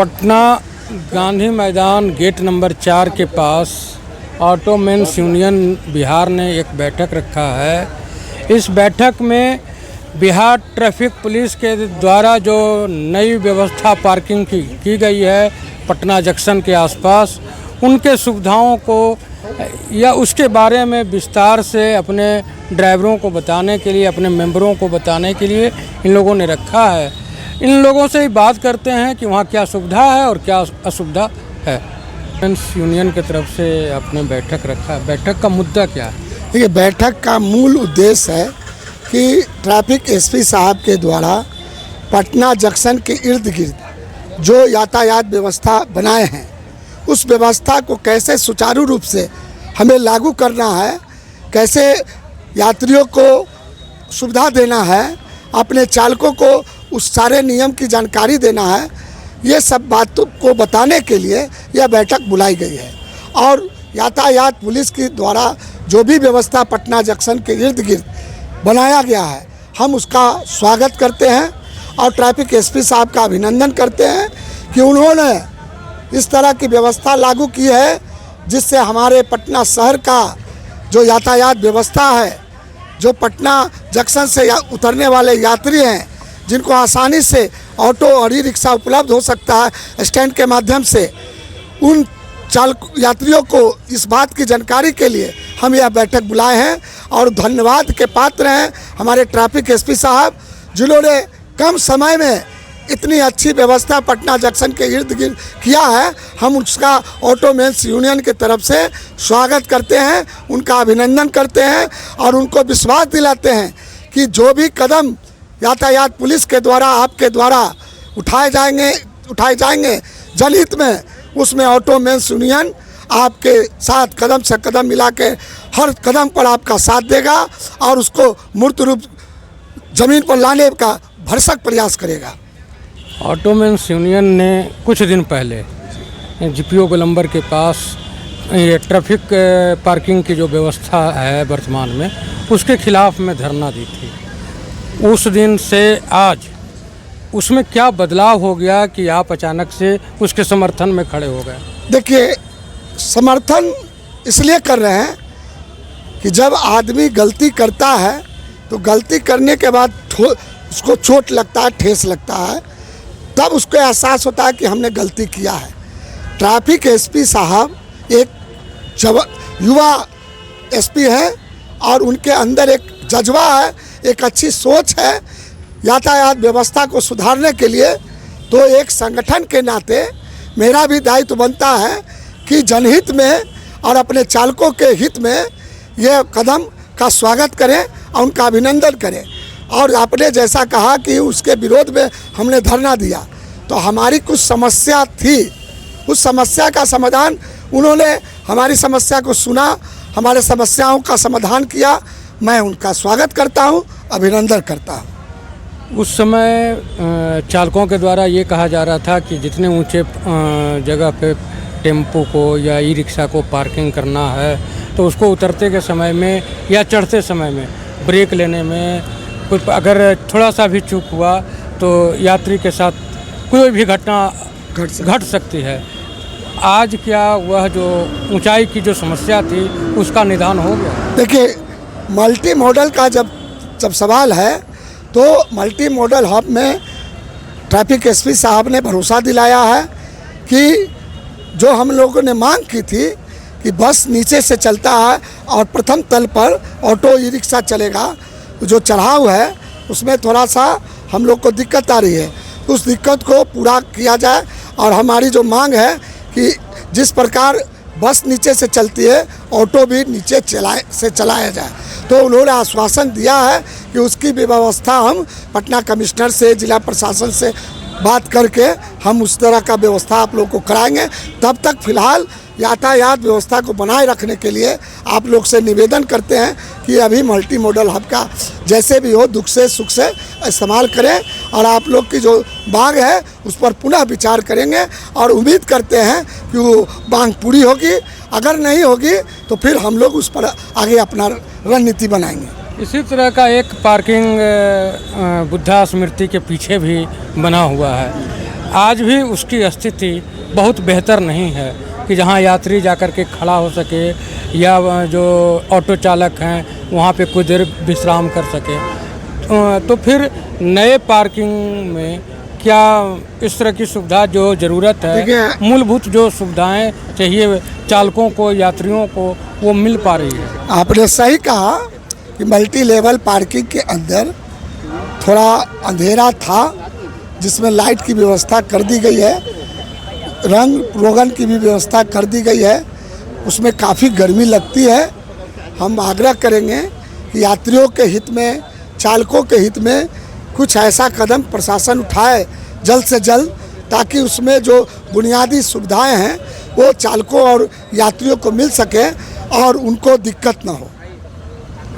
पटना गांधी मैदान gate number 4 के पास auto mains union Bihar ने एक बैठक रखा है। इस बैठक में बिहार ट्रैफिक पुलिस के द्वारा जो नई व्यवस्था पार्किंग की गई है पटना जंक्शन के आसपास, उनके सुविधाओं को या उसके बारे में विस्तार से अपने ड्राइवरों को बताने के लिए, अपने मेंबरों को बताने के लिए इन लोगों ने रखा है। इन लोगों से ही बात करते हैं कि वहाँ क्या सुविधा है और क्या असुविधा है। यूनियन की तरफ से आपने बैठक रखा है, बैठक का मुद्दा क्या है? देखिए, बैठक का मूल उद्देश्य है कि ट्रैफिक एसपी साहब के द्वारा पटना जंक्शन के इर्द गिर्द जो यातायात व्यवस्था बनाए हैं, उस व्यवस्था को कैसे सुचारू रूप से हमें लागू करना है, कैसे यात्रियों को सुविधा देना है, अपने चालकों को उस सारे नियम की जानकारी देना है, ये सब बातों को बताने के लिए यह बैठक बुलाई गई है। और यातायात पुलिस के द्वारा जो भी व्यवस्था पटना जंक्शन के इर्द गिर्द बनाया गया है, हम उसका स्वागत करते हैं और ट्रैफिक एसपी साहब का अभिनंदन करते हैं कि उन्होंने इस तरह की व्यवस्था लागू की है जिससे हमारे पटना शहर का जो यातायात व्यवस्था है, जो पटना जंक्शन से उतरने वाले यात्री हैं जिनको आसानी से ऑटो और ई रिक्शा उपलब्ध हो सकता है स्टैंड के माध्यम से, उन चालक यात्रियों को इस बात की जानकारी के लिए हम यह बैठक बुलाए हैं। और धन्यवाद के पात्र हैं हमारे ट्रैफिक एसपी साहब, जिन्होंने कम समय में इतनी अच्छी व्यवस्था पटना जंक्शन के इर्द गिर्द किया है। हम उसका ऑटो मेंस यूनियन की तरफ से स्वागत करते हैं, उनका अभिनंदन करते हैं और उनको विश्वास दिलाते हैं कि जो भी कदम यातायात पुलिस के द्वारा, आपके द्वारा उठाए जाएंगे जनहित में, उसमें ऑटो मेंस यूनियन आपके साथ कदम से कदम मिला के हर कदम पर आपका साथ देगा और उसको मूर्त रूप ज़मीन पर लाने का भरसक प्रयास करेगा। ऑटो मेंस यूनियन ने कुछ दिन पहले जीपीओ गोलंबर के पास ये ट्रैफिक पार्किंग की जो व्यवस्था है वर्तमान में, उसके खिलाफ में धरना दी थी। उस दिन से आज उसमें क्या बदलाव हो गया कि आप अचानक से उसके समर्थन में खड़े हो गए? देखिए, समर्थन इसलिए कर रहे हैं कि जब आदमी गलती करता है तो गलती करने के बाद उसको चोट लगता है, ठेस लगता है, तब उसको एहसास होता है कि हमने गलती किया है। ट्रैफिक एसपी साहब एक युवा एसपी हैं और उनके अंदर एक जज्बा है, एक अच्छी सोच है यातायात व्यवस्था को सुधारने के लिए। तो एक संगठन के नाते मेरा भी दायित्व बनता है कि जनहित में और अपने चालकों के हित में यह कदम का स्वागत करें और उनका अभिनंदन करें। और आपने जैसा कहा कि उसके विरोध में हमने धरना दिया, तो हमारी कुछ समस्या थी, उस समस्या का समाधान उन्होंने हमारी समस्या को सुना, हमारे समस्याओं का समाधान किया। मैं उनका स्वागत करता हूं, अभिनंदन करता हूं। उस समय चालकों के द्वारा ये कहा जा रहा था कि जितने ऊंचे जगह पे टेम्पो को या ई रिक्शा को पार्किंग करना है तो उसको उतरते के समय में या चढ़ते समय में ब्रेक लेने में कुछ अगर थोड़ा सा भी चूक हुआ तो यात्री के साथ कोई भी घटना घट सकती है। आज क्या वह जो ऊंचाई की जो समस्या थी उसका निदान हो गया? देखिए, मल्टी मॉडल का जब सवाल है तो मल्टी मॉडल हब में ट्रैफिक एसपी साहब ने भरोसा दिलाया है कि जो हम लोगों ने मांग की थी कि बस नीचे से चलता है और प्रथम तल पर ऑटो ई रिक्शा चलेगा, जो चढ़ाव है उसमें थोड़ा सा हम लोग को दिक्कत आ रही है, उस दिक्कत को पूरा किया जाए। और हमारी जो मांग है कि जिस प्रकार बस नीचे से चलती है, ऑटो भी नीचे चलाया जाए। तो उन्होंने आश्वासन दिया है कि उसकी व्यवस्था हम पटना कमिश्नर से, जिला प्रशासन से बात करके हम उस तरह का व्यवस्था आप लोग को कराएंगे। तब तक फिलहाल यातायात व्यवस्था को बनाए रखने के लिए आप लोग से निवेदन करते हैं कि अभी मल्टी मॉडल हब का जैसे भी हो दुख से सुख से इस्तेमाल करें और आप लोग की जो मांग है उस पर पुनः विचार करेंगे और उम्मीद करते हैं कि वो मांग पूरी होगी। अगर नहीं होगी तो फिर हम लोग उस पर आगे अपना रणनीति बनाएंगे। इसी तरह का एक पार्किंग बुद्धा स्मृति के पीछे भी बना हुआ है। आज भी उसकी स्थिति बहुत बेहतर नहीं है कि जहाँ यात्री जाकर के खड़ा हो सके या जो ऑटो चालक हैं वहाँ पे कुछ देर विश्राम कर सके। तो फिर नए पार्किंग में क्या इस तरह की सुविधा जो ज़रूरत है, मूलभूत जो सुविधाएं चाहिए चालकों को, यात्रियों को, वो मिल पा रही है? आपने सही कहा कि मल्टी लेवल पार्किंग के अंदर थोड़ा अंधेरा था, जिसमें लाइट की व्यवस्था कर दी गई है, रंग रोगन की भी व्यवस्था कर दी गई है। उसमें काफ़ी गर्मी लगती है। हम आग्रह करेंगे कि यात्रियों के हित में, चालकों के हित में कुछ ऐसा कदम प्रशासन उठाए जल्द से जल्द, ताकि उसमें जो बुनियादी सुविधाएं हैं वो चालकों और यात्रियों को मिल सके और उनको दिक्कत ना हो।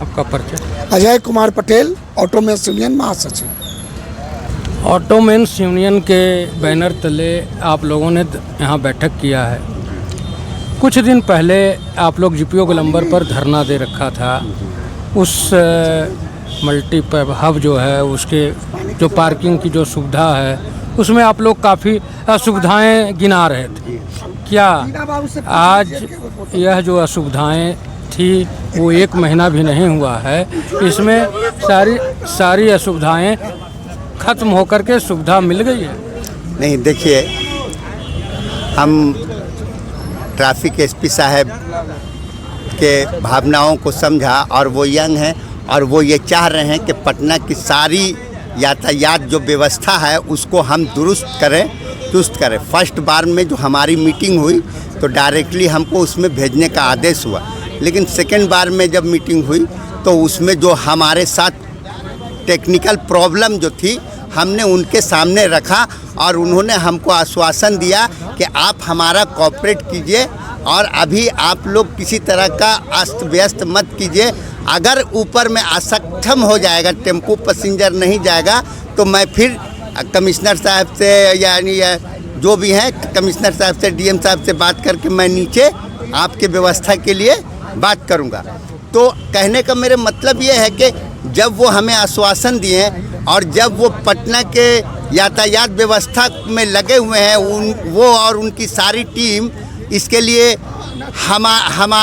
आपका परिचय? अजय कुमार पटेल, ऑटोमेंस यूनियन महासचिव। ऑटोमेंस यूनियन के बैनर तले आप लोगों ने यहाँ बैठक किया है। कुछ दिन पहले आप लोग जीपीओ गोलंबर पर धरना दे रखा था। उस मल्टी हब जो है, उसके जो पार्किंग की जो सुविधा है, उसमें आप लोग काफ़ी असुविधाएं गिना रहे थे। क्या आज यह जो असुविधाएं थी वो 1 महीना भी नहीं हुआ है, इसमें सारी असुविधाएं खत्म होकर के सुविधा मिल गई है? नहीं, देखिए, हम ट्रैफिक एसपी साहब के भावनाओं को समझा और वो यंग हैं और वो ये चाह रहे हैं कि पटना की सारी यातायात जो व्यवस्था है उसको हम दुरुस्त करें। फर्स्ट बार में जो हमारी मीटिंग हुई तो डायरेक्टली हमको उसमें भेजने का आदेश हुआ, लेकिन सेकेंड बार में जब मीटिंग हुई तो उसमें जो हमारे साथ टेक्निकल प्रॉब्लम जो थी हमने उनके सामने रखा और उन्होंने हमको आश्वासन दिया कि आप हमारा कोऑपरेट कीजिए और अभी आप लोग किसी तरह का अस्त व्यस्त मत कीजिए। अगर ऊपर में असक्षम हो जाएगा, टेम्पो पैसेंजर नहीं जाएगा, तो मैं फिर कमिश्नर साहब से, यानी जो भी हैं कमिश्नर साहब से, डीएम साहब से बात करके मैं नीचे आपके व्यवस्था के लिए बात करूंगा। तो कहने का मेरे मतलब ये है कि जब वो हमें आश्वासन दिए और जब वो पटना के यातायात व्यवस्था में लगे हुए हैं, वो और उनकी सारी टीम, इसके लिए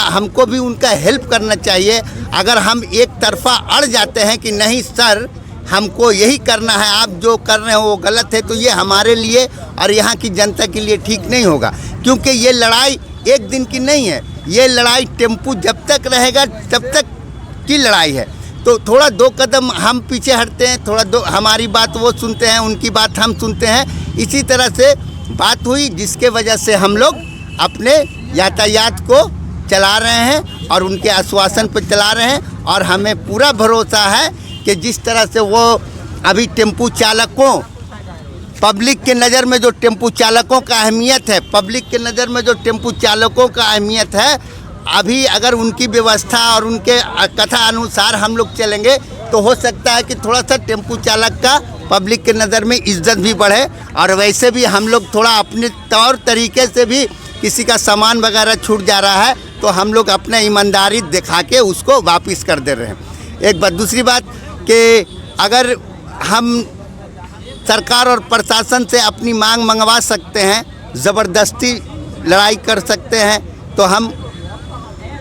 हमको भी उनका हेल्प करना चाहिए। अगर हम एक तरफा अड़ जाते हैं कि नहीं सर हमको यही करना है, आप जो कर रहे हो वो गलत है, तो ये हमारे लिए और यहाँ की जनता के लिए ठीक नहीं होगा। क्योंकि ये लड़ाई एक दिन की नहीं है, ये लड़ाई टेम्पू जब तक रहेगा तब तक की लड़ाई है। तो थोड़ा 2 कदम हम पीछे हटते हैं, हमारी बात वो सुनते हैं, उनकी बात हम सुनते हैं। इसी तरह से बात हुई जिसके वजह से हम लोग अपने यातायात को चला रहे हैं और उनके आश्वासन पर चला रहे हैं। और हमें पूरा भरोसा है कि जिस तरह से वो अभी टेम्पू चालकों, पब्लिक के नज़र में जो टेम्पू चालकों का अहमियत है, पब्लिक के नज़र में जो टेम्पू चालकों का अहमियत है, अभी अगर उनकी व्यवस्था और उनके कथा अनुसार हम लोग चलेंगे तो हो सकता है कि थोड़ा सा टेम्पू चालक का पब्लिक के नज़र में इज्जत भी बढ़े। और वैसे भी हम लोग थोड़ा अपने तौर तरीके से भी किसी का सामान वगैरह छूट जा रहा है तो हम लोग अपना ईमानदारी दिखा के उसको वापस कर दे रहे हैं। एक बात, दूसरी बात कि अगर हम सरकार और प्रशासन से अपनी मांग मंगवा सकते हैं, ज़बरदस्ती लड़ाई कर सकते हैं, तो हम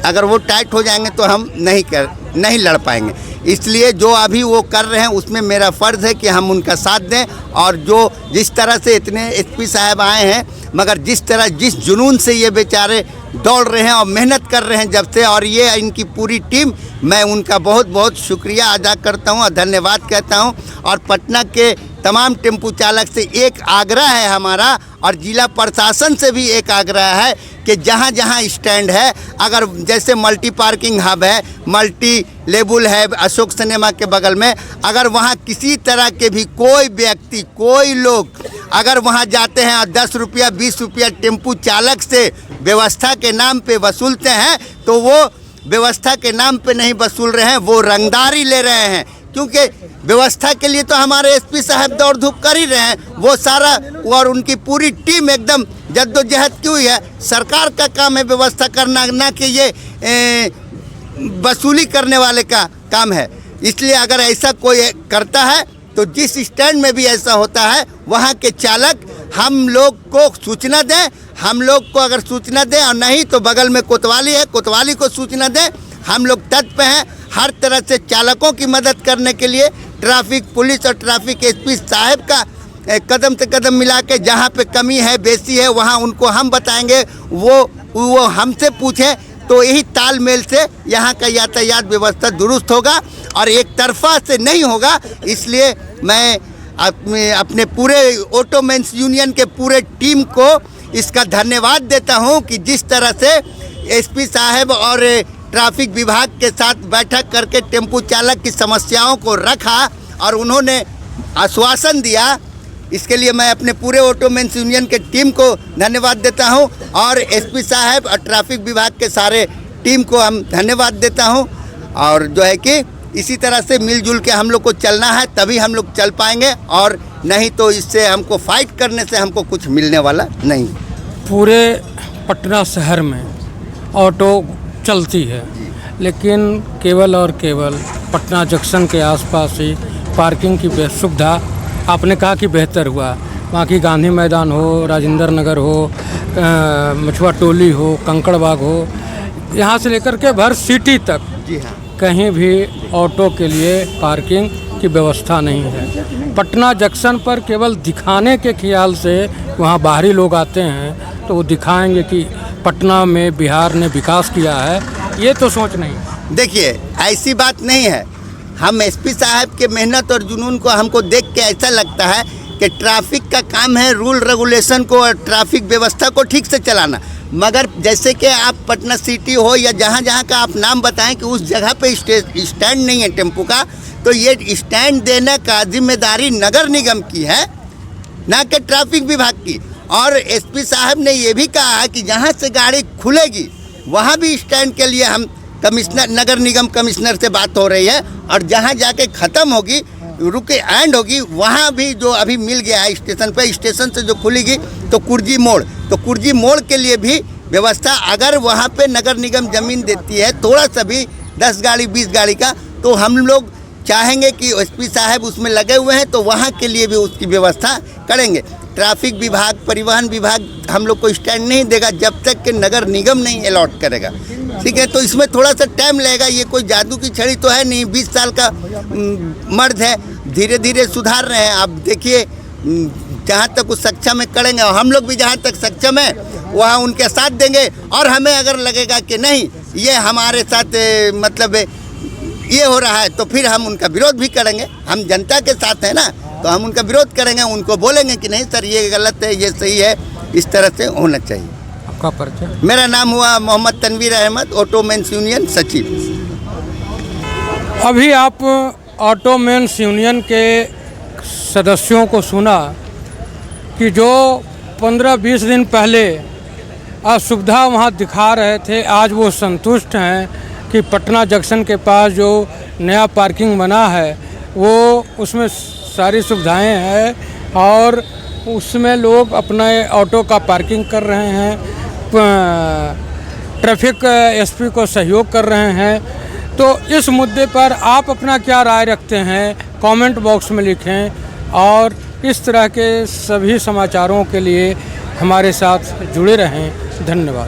अगर वो टाइट हो जाएंगे तो हम नहीं लड़ पाएंगे। इसलिए जो अभी वो कर रहे हैं उसमें मेरा फ़र्ज़ है कि हम उनका साथ दें। और जो जिस तरह से इतने एसपी साहब आए हैं, मगर जिस जुनून से ये बेचारे दौड़ रहे हैं और मेहनत कर रहे हैं जब से, और ये इनकी पूरी टीम, मैं उनका बहुत बहुत शुक्रिया अदा करता हूँ और धन्यवाद कहता हूँ। और पटना के तमाम टेम्पू चालक से एक आग्रह है हमारा, और जिला प्रशासन से भी एक आग्रह है कि जहाँ जहाँ स्टैंड है, अगर जैसे मल्टी पार्किंग हब है, मल्टी लेबल है अशोक सिनेमा के बगल में, अगर वहाँ किसी तरह के भी कोई व्यक्ति, कोई लोग अगर वहाँ जाते हैं और 10 रुपया 20 रुपया टेम्पू चालक से व्यवस्था के नाम पे वसूलते हैं, तो वो व्यवस्था के नाम पे नहीं वसूल रहे हैं, वो रंगदारी ले रहे हैं। क्योंकि व्यवस्था के लिए तो हमारे एसपी साहब दौड़ धूप कर ही रहे हैं, वो सारा और उनकी पूरी टीम एकदम जद्दोजहद की हुई है। सरकार का काम है व्यवस्था करना, ना कि ये वसूली करने वाले का काम है। इसलिए अगर ऐसा कोई करता है तो जिस स्टैंड में भी ऐसा होता है, वहाँ के चालक हम लोग को सूचना दें, हम लोग को अगर सूचना दें, और नहीं तो बगल में कोतवाली है, कोतवाली को सूचना दें। हम लोग तत्पर पे हैं हर तरह से चालकों की मदद करने के लिए। ट्रैफिक पुलिस और ट्रैफिक एसपी साहब का कदम से कदम मिला के जहाँ पे कमी है, बेसी है, वहाँ उनको हम बताएंगे, वो हमसे पूछें, तो यही तालमेल से यहाँ का यातायात व्यवस्था दुरुस्त होगा और एक तरफा से नहीं होगा। इसलिए मैं अपने पूरे ऑटोमेंस यूनियन के पूरे टीम को इसका धन्यवाद देता हूँ कि जिस तरह से एसपी साहब और ट्रैफिक विभाग के साथ बैठक करके टेम्पू चालक की समस्याओं को रखा और उन्होंने आश्वासन दिया। इसके लिए मैं अपने पूरे ऑटोमेंस यूनियन के टीम को धन्यवाद देता हूं और एसपी साहब और ट्रैफिक विभाग के सारे टीम को हम धन्यवाद देता हूं। और जो है कि इसी तरह से मिलजुल के हम लोग को चलना है, तभी हम लोग चल पाएंगे, और नहीं तो इससे हमको फाइट करने से हमको कुछ मिलने वाला नहीं। पूरे पटना शहर में ऑटो चलती है, लेकिन केवल और केवल पटना जंक्शन के आसपास ही पार्किंग की सुविधा आपने कहा कि बेहतर हुआ। वहाँ की गांधी मैदान हो, राजेंद्र नगर हो, मछुआ टोली हो, कंकड़बाग हो, यहाँ से लेकर के भर सिटी तक जी हाँ, कहीं भी ऑटो के लिए पार्किंग की व्यवस्था नहीं है। पटना जंक्शन पर केवल दिखाने के ख्याल से वहाँ बाहरी लोग आते हैं तो वो दिखाएंगे कि पटना में बिहार ने विकास किया है, ये तो सोच नहीं। देखिए ऐसी बात नहीं है। हम एसपी साहब के मेहनत और जुनून को हमको देख के ऐसा लगता है कि ट्रैफिक का काम है रूल रेगुलेशन को और ट्रैफिक व्यवस्था को ठीक से चलाना। मगर जैसे कि आप पटना सिटी हो या जहाँ जहाँ का आप नाम बताएं कि उस जगह पे स्टैंड नहीं है टेम्पू का, तो ये स्टैंड देने का जिम्मेदारी नगर निगम की है, ना कि ट्रैफिक विभाग की। और एसपी साहब ने ये भी कहा है कि जहाँ से गाड़ी खुलेगी वहाँ भी स्टैंड के लिए हम कमिश्नर, नगर निगम कमिश्नर से बात हो रही है, और जहाँ जाके ख़त्म होगी, रुके एंड होगी, वहाँ भी जो अभी मिल गया है स्टेशन पे, स्टेशन से जो खुलेगी तो कुर्जी मोड़, तो कुर्जी मोड़ के लिए भी व्यवस्था, अगर वहाँ पे नगर निगम ज़मीन देती है थोड़ा सा भी 10 गाड़ी 20 गाड़ी का, तो हम लोग चाहेंगे कि एसपी साहब उसमें लगे हुए हैं तो वहाँ के लिए भी उसकी व्यवस्था करेंगे। ट्रैफिक विभाग, परिवहन विभाग हम लोग को स्टैंड नहीं देगा जब तक कि नगर निगम नहीं अलॉट करेगा, ठीक है। तो इसमें थोड़ा सा टाइम लगेगा, ये कोई जादू की छड़ी तो है नहीं, 20 साल का मर्द है, धीरे धीरे सुधार रहे हैं। आप देखिए जहाँ तक उस सक्षम है करेंगे, और हम लोग भी जहाँ तक सक्षम है वहाँ उनके साथ देंगे। और हमें अगर लगेगा कि नहीं ये हमारे साथ मतलब ये हो रहा है, तो फिर हम उनका विरोध भी करेंगे। हम जनता के साथ हैं ना, तो हम उनका विरोध करेंगे, उनको बोलेंगे कि नहीं सर ये गलत है, ये सही है, इस तरह से होना चाहिए। आपका परिचय? मेरा नाम हुआ मोहम्मद तनवीर अहमद, ऑटोमेंस यूनियन सचिव। अभी आप ऑटोमेंस यूनियन के सदस्यों को सुना कि जो 15-20 दिन पहले असुविधा वहाँ दिखा रहे थे, आज वो संतुष्ट हैं कि पटना जंक्शन के पास जो नया पार्किंग बना है वो उसमें सारी सुविधाएं हैं और उसमें लोग अपने ऑटो का पार्किंग कर रहे हैं, ट्रैफिक एसपी को सहयोग कर रहे हैं। तो इस मुद्दे पर आप अपना क्या राय रखते हैं, कमेंट बॉक्स में लिखें और इस तरह के सभी समाचारों के लिए हमारे साथ जुड़े रहें। धन्यवाद।